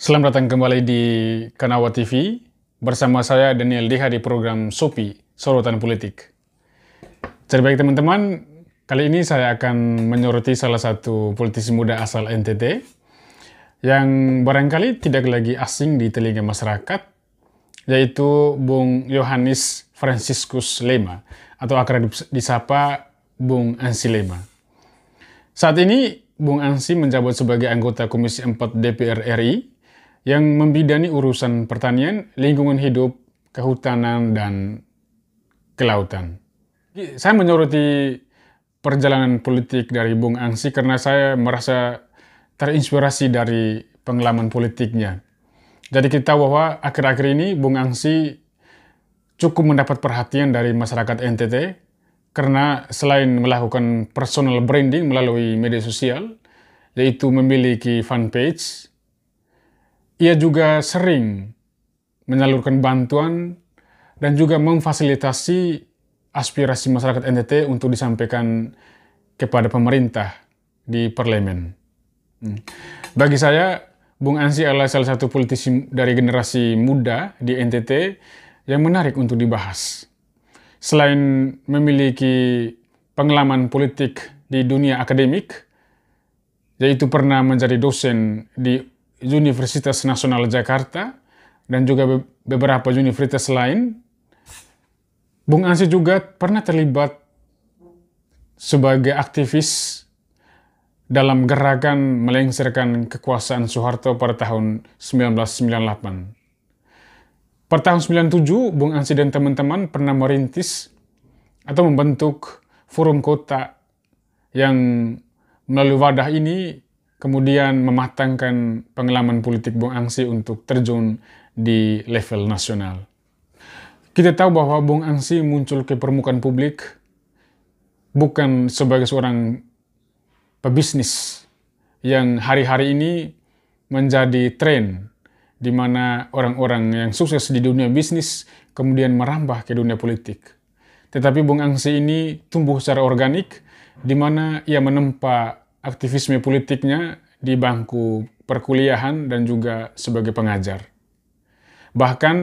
Selamat datang kembali di Kanawa TV. Bersama saya Daniel Diha di program SOPI, Sorotan Politik. Jadi baik teman-teman, kali ini saya akan menyoroti salah satu politisi muda asal NTT yang barangkali tidak lagi asing di telinga masyarakat, yaitu Bung Yohanis Franciscus Lema atau akrab disapa Bung Ansi Lema. Saat ini Bung Ansi menjabat sebagai anggota Komisi 4 DPR RI yang membidani urusan pertanian, lingkungan hidup, kehutanan, dan kelautan. Saya menyoroti perjalanan politik dari Bung Ansi karena saya merasa terinspirasi dari pengalaman politiknya. Jadi kita tahu bahwa akhir-akhir ini Bung Ansi cukup mendapat perhatian dari masyarakat NTT karena selain melakukan personal branding melalui media sosial, yaitu memiliki fanpage, ia juga sering menyalurkan bantuan dan juga memfasilitasi aspirasi masyarakat NTT untuk disampaikan kepada pemerintah di parlemen. Bagi saya, Bung Ansi adalah salah satu politisi dari generasi muda di NTT yang menarik untuk dibahas. Selain memiliki pengalaman politik di dunia akademik, yaitu pernah menjadi dosen di Universitas Nasional Jakarta dan juga beberapa universitas lain, Bung Ansi juga pernah terlibat sebagai aktivis dalam gerakan melengsarkan kekuasaan Soeharto pada tahun 1998. Pada tahun 1997, Bung Ansi dan teman-teman pernah merintis atau membentuk forum kota yang melalui wadah ini kemudian mematangkan pengalaman politik Bung Ansi untuk terjun di level nasional. Kita tahu bahwa Bung Ansi muncul ke permukaan publik bukan sebagai seorang pebisnis yang hari-hari ini menjadi tren di mana orang-orang yang sukses di dunia bisnis kemudian merambah ke dunia politik. Tetapi Bung Ansi ini tumbuh secara organik di mana ia menempa aktivisme politiknya di bangku perkuliahan dan juga sebagai pengajar. Bahkan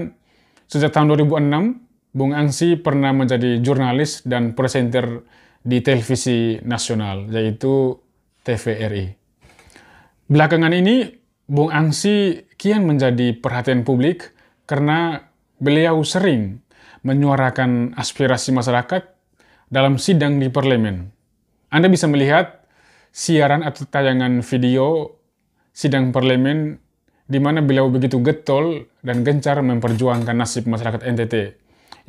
sejak tahun 2006, Bung Ansi pernah menjadi jurnalis dan presenter di televisi nasional, yaitu TVRI. Belakangan ini, Bung Ansi kian menjadi perhatian publik karena beliau sering menyuarakan aspirasi masyarakat dalam sidang di parlemen. Anda bisa melihat siaran atau tayangan video sidang parlemen di mana beliau begitu getol dan gencar memperjuangkan nasib masyarakat NTT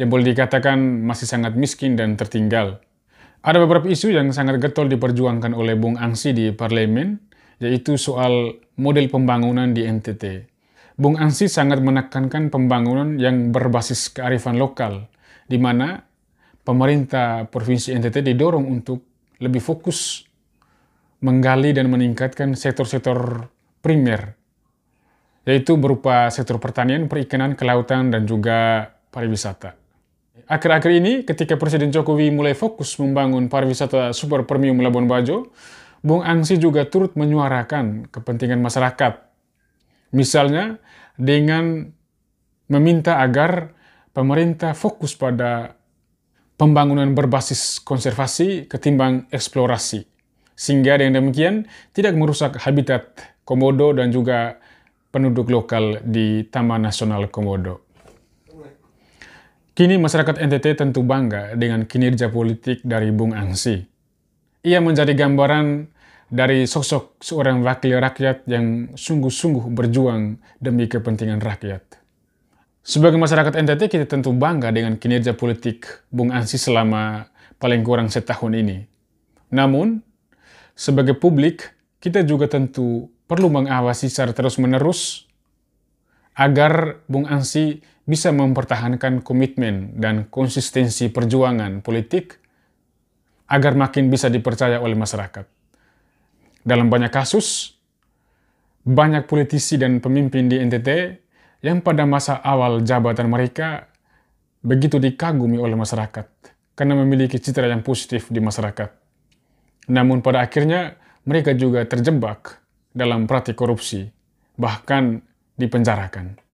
yang boleh dikatakan masih sangat miskin dan tertinggal. Ada beberapa isu yang sangat getol diperjuangkan oleh Bung Ansi di parlemen, yaitu soal model pembangunan di NTT. Bung Ansi sangat menekankan pembangunan yang berbasis kearifan lokal, di mana pemerintah Provinsi NTT didorong untuk lebih fokus menggali dan meningkatkan sektor-sektor primer, yaitu berupa sektor pertanian, perikanan, kelautan, dan juga pariwisata. Akhir-akhir ini, ketika Presiden Jokowi mulai fokus membangun pariwisata super premium Labuan Bajo, Bung Ansi juga turut menyuarakan kepentingan masyarakat. Misalnya, dengan meminta agar pemerintah fokus pada pembangunan berbasis konservasi ketimbang eksplorasi, sehingga dengan demikian tidak merusak habitat komodo dan juga penduduk lokal di Taman Nasional Komodo. Kini masyarakat NTT tentu bangga dengan kinerja politik dari Bung Ansi. Ia menjadi gambaran dari sosok seorang wakil rakyat yang sungguh-sungguh berjuang demi kepentingan rakyat. Sebagai masyarakat NTT, kita tentu bangga dengan kinerja politik Bung Ansi selama paling kurang setahun ini. Namun, sebagai publik, kita juga tentu perlu mengawasi secara terus-menerus agar Bung Ansi bisa mempertahankan komitmen dan konsistensi perjuangan politik agar makin bisa dipercaya oleh masyarakat. Dalam banyak kasus, banyak politisi dan pemimpin di NTT yang pada masa awal jabatan mereka begitu dikagumi oleh masyarakat karena memiliki citra yang positif di masyarakat. Namun pada akhirnya mereka juga terjebak dalam praktik korupsi, bahkan dipenjarakan.